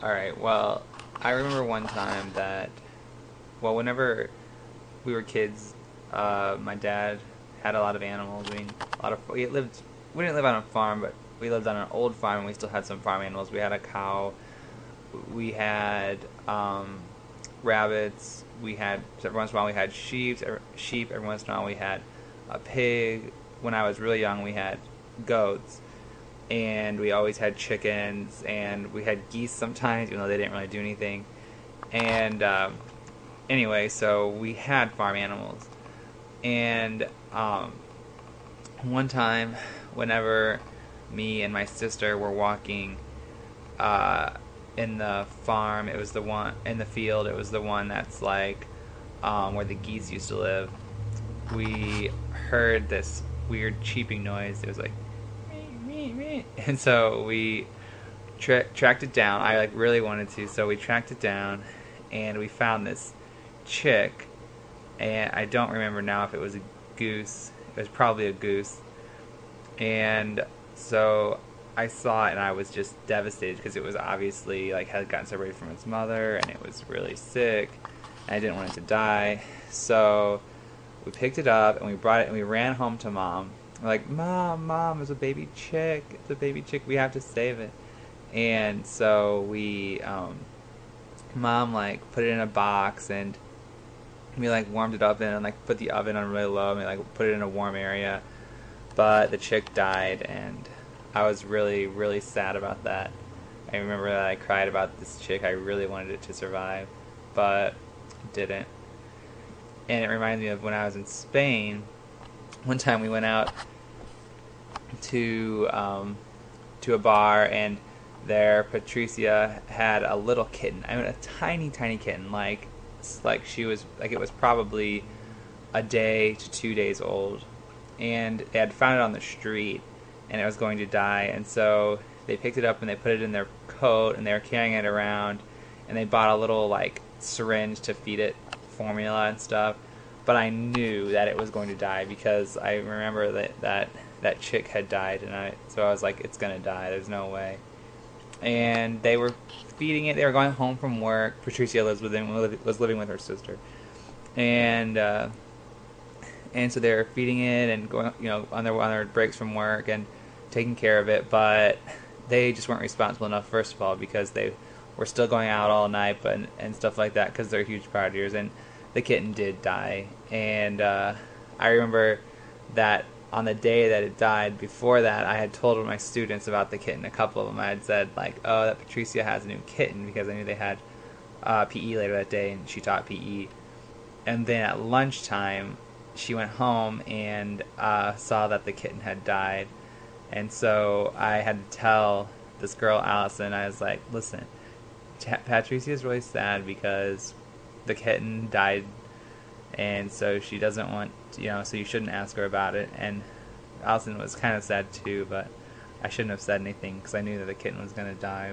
Alright, well, I remember one time that, well, whenever we were kids, my dad had a lot of animals. I mean, we didn't live on a farm, but we lived on an old farm and we still had some farm animals. We had a cow, we had rabbits, every once in a while we had sheep, every once in a while we had a pig. When I was really young, we had goats, and we always had chickens, and we had geese sometimes, even though they didn't really do anything. And anyway, so we had farm animals. And one time, whenever me and my sister were walking in the farm, it was the one in the field. It was the one that's like where the geese used to live. We heard this weird cheeping noise. It was like, and so we tracked it down. I like really wanted to, so we tracked it down, and we found this chick. And I don't remember now if it was a goose. It was probably a goose. And so I saw it, and I was just devastated because it was obviously like had gotten separated from its mother, and it was really sick. And I didn't want it to die, so we picked it up and we brought it and we ran home to Mom. We're like, Mom, it's a baby chick. It's a baby chick. We have to save it. And so Mom like put it in a box, and we like warmed it up and like put the oven on really low and we like put it in a warm area. But the chick died, and I was really, really sad about that. I remember that I cried about this chick. I really wanted it to survive, but it didn't. And it reminds me of when I was in Spain. One time we went out to a bar, and there Patricia had a little kitten. I mean, a tiny, tiny kitten. Like she was like, it was probably a day to 2 days old, and they had found it on the street, and it was going to die. And so they picked it up and they put it in their coat, and they were carrying it around, and they bought a little like syringe to feed it formula and stuff. But I knew that it was going to die because I remember that chick had died, and so I was like, it's gonna die. There's no way. And they were feeding it. They were going home from work. Patricia was living with her sister, and so they were feeding it and going, on their breaks from work and taking care of it. But they just weren't responsible enough. First of all, because they were still going out all night, and stuff like that, because they're huge partiers. And the kitten did die, and I remember that on the day that it died, before that, I had told my students about the kitten. A couple of them, I had said, like, oh, that Patricia has a new kitten, because I knew they had PE later that day, and she taught PE. And then at lunchtime, she went home and saw that the kitten had died. And so I had to tell this girl, Allison, I was like, listen, Patricia's really sad because the kitten died, and so she doesn't want, so you shouldn't ask her about it. And Allison was kind of sad too, but I shouldn't have said anything because I knew that the kitten was going to die.